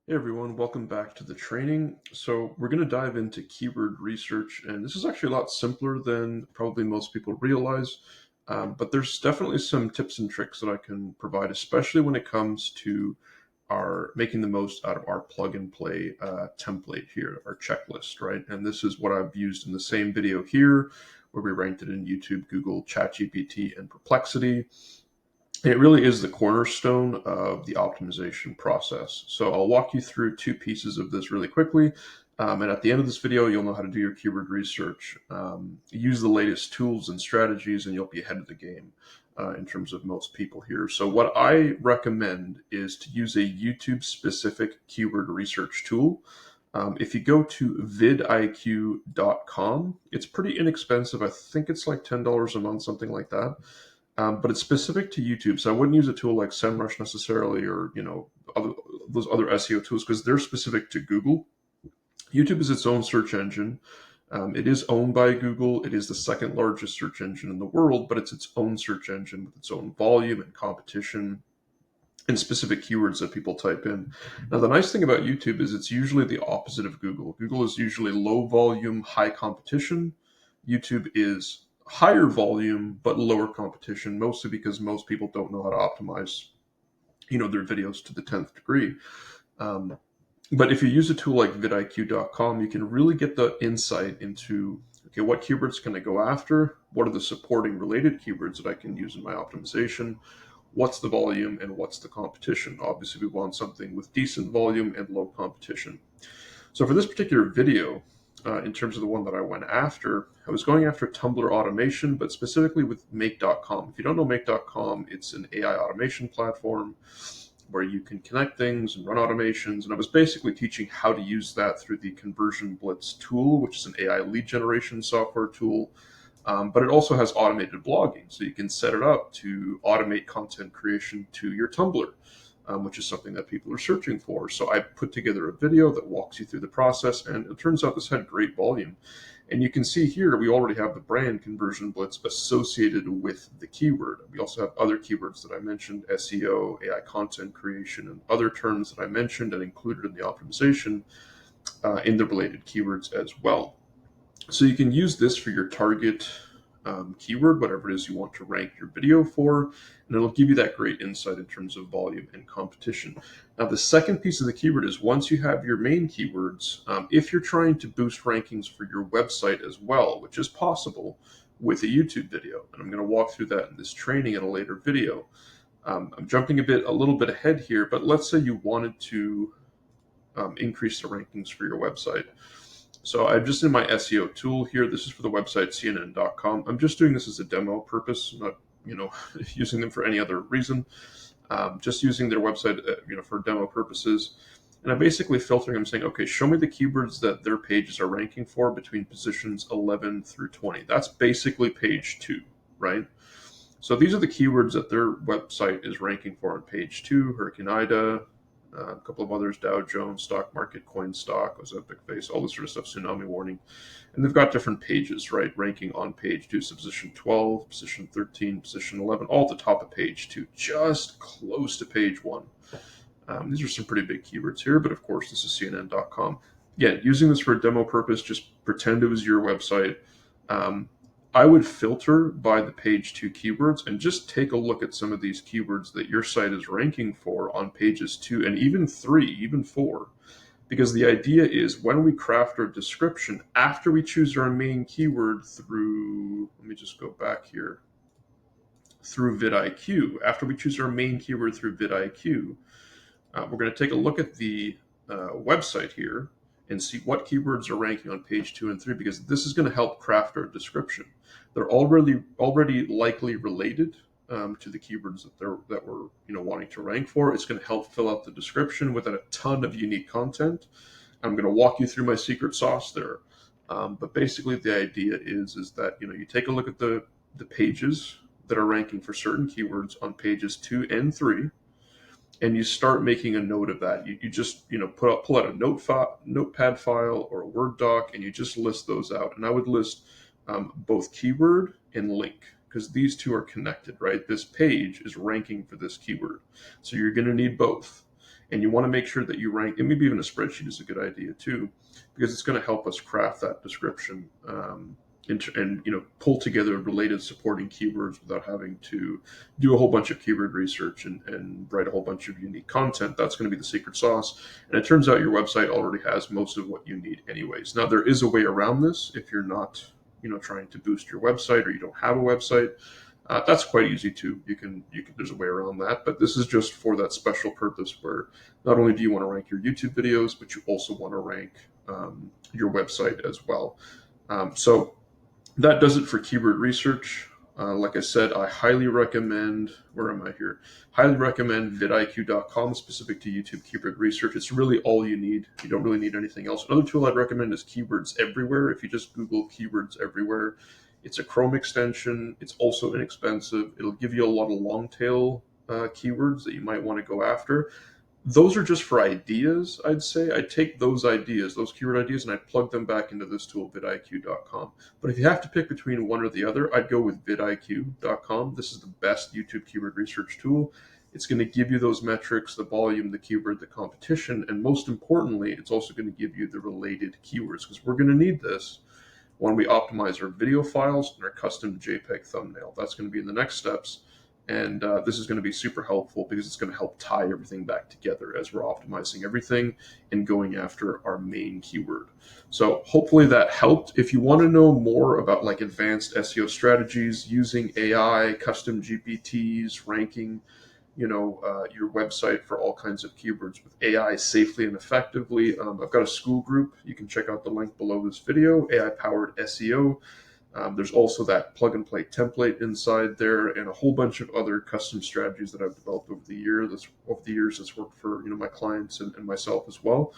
Hey everyone, welcome back to the training. So we're going to dive into keyword research, and this is actually a lot simpler than probably most people realize. But there's definitely some tips and tricks that I can provide, especially when it comes to our making the most out of our plug and play template here, our checklist, right? And this is what I've used in the same video here, where we ranked it in YouTube, Google, ChatGPT, and Perplexity. It really is the cornerstone of the optimization process. So I'll walk you through two pieces of this really quickly. And at the end of this video, you'll know how to do your keyword research. Use the latest tools and strategies, and you'll be ahead of the game in terms of most people here. So what I recommend is to use a YouTube-specific keyword research tool. If you go to VidIQ.com, it's pretty inexpensive. I think it's like $10 a month, something like that. But it's specific to YouTube, so I wouldn't use a tool like SEMrush necessarily, or those other SEO tools, because they're specific to Google. YouTube is its own search engine. It is owned by Google. It is the second largest search engine in the world, but it's its own search engine with its own volume and competition and specific keywords that people type in. Now, the nice thing about YouTube is it's usually the opposite of Google. Google is usually low volume, high competition. YouTube is higher volume, but lower competition, mostly because most people don't know how to optimize, their videos to the 10th degree. But if you use a tool like vidIQ.com, you can really get the insight into, okay, what keywords can I go after? What are the supporting related keywords that I can use in my optimization? What's the volume and what's the competition? Obviously, we want something with decent volume and low competition. So for this particular video, in terms of the one that I went after, I was going after Tumblr automation, but specifically with Make.com. If you don't know Make.com, it's an AI automation platform where you can connect things and run automations. And I was basically teaching how to use that through the Conversion Blitz tool, which is an AI lead generation software tool. But it also has automated blogging. So you can set it up to automate content creation to your Tumblr, which is something that people are searching for. So I put together a video that walks you through the process, and it turns out this had great volume. And you can see here, we already have the brand Conversion Blitz associated with the keyword. We also have other keywords that I mentioned, SEO, AI content creation, and other terms that I mentioned and included in the optimization in the related keywords as well. So you can use this for your target keyword, whatever it is you want to rank your video for, and it'll give you that great insight in terms of volume and competition. Now, the second piece of the keyword is once you have your main keywords, if you're trying to boost rankings for your website as well, which is possible with a YouTube video, and I'm going to walk through that in this training in a later video. I'm jumping a little bit ahead here, but let's say you wanted to increase the rankings for your website. So I'm just in my SEO tool here. This is for the website cnn.com. I'm just doing this as a demo purpose, not using them for any other reason. Just using their website, for demo purposes. And I'm basically filtering. I'm saying, okay, show me the keywords that their pages are ranking for between positions 11 through 20. That's basically page 2, right? So these are the keywords that their website is ranking for on page 2. Hurricane Ida, a couple of others, Dow Jones, stock market, coin stock, Ozempic face, all this sort of stuff, tsunami warning. And they've got different pages, right? Ranking on page 2, so position 12, position 13, position 11, all at the top of page 2, just close to page 1. These are some pretty big keywords here, but of course, this is CNN.com. Again, using this for a demo purpose, just pretend it was your website. I would filter by the page 2 keywords and just take a look at some of these keywords that your site is ranking for on pages 2 and even 3, even 4. Because the idea is when we craft our description, after we choose our main keyword through, let me just go back here, through vidIQ, after we choose our main keyword through vidIQ, we're going to take a look at the website here and see what keywords are ranking on page 2 and 3, because this is going to help craft our description. They're already likely related to the keywords that we're wanting to rank for. It's going to help fill out the description with a ton of unique content. I'm going to walk you through my secret sauce there. But basically, the idea is that you take a look at the pages that are ranking for certain keywords on pages 2 and 3. And you start making a note of that. You just pull out a notepad file or a Word doc, and you just list those out. And I would list both keyword and link, because these two are connected, right? This page is ranking for this keyword, so you're going to need both. And you want to make sure that you rank, and maybe even a spreadsheet is a good idea too, because it's going to help us craft that description, and pull together related supporting keywords without having to do a whole bunch of keyword research and write a whole bunch of unique content. That's going to be the secret sauce. And it turns out your website already has most of what you need anyways. Now, there is a way around this if you're not trying to boost your website or you don't have a website. That's quite easy too. There's a way around that, but this is just for that special purpose where not only do you want to rank your YouTube videos, but you also want to rank your website as well. So that does it for keyword research. Like I said, I highly recommend, where am I here? Highly recommend VidIQ.com, specific to YouTube keyword research. It's really all you need. You don't really need anything else. Another tool I'd recommend is Keywords Everywhere. If you just Google Keywords Everywhere, it's a Chrome extension. It's also inexpensive. It'll give you a lot of long tail keywords that you might want to go after. Those are just for ideas, I'd say. I'd take those ideas, those keyword ideas, and I'd plug them back into this tool, vidiq.com. But if you have to pick between one or the other, I'd go with vidiq.com. This is the best YouTube keyword research tool. It's going to give you those metrics, the volume, the keyword, the competition, and most importantly, it's also going to give you the related keywords, because we're going to need this when we optimize our video files and our custom JPEG thumbnail. That's going to be in the next steps. And this is going to be super helpful because it's going to help tie everything back together as we're optimizing everything and going after our main keyword. So hopefully that helped. If you want to know more about like advanced SEO strategies using AI, custom GPTs, ranking, your website for all kinds of keywords with AI safely and effectively, I've got a Skool group. You can check out the link below this video, AI Powered SEO. There's also that plug and play template inside there, and a whole bunch of other custom strategies that I've developed over the years. That's worked for my clients and myself as well.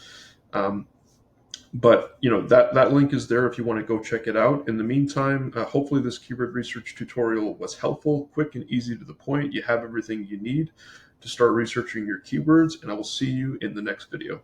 But that link is there if you want to go check it out. In the meantime, hopefully this keyword research tutorial was helpful, quick and easy to the point. You have everything you need to start researching your keywords, and I will see you in the next video.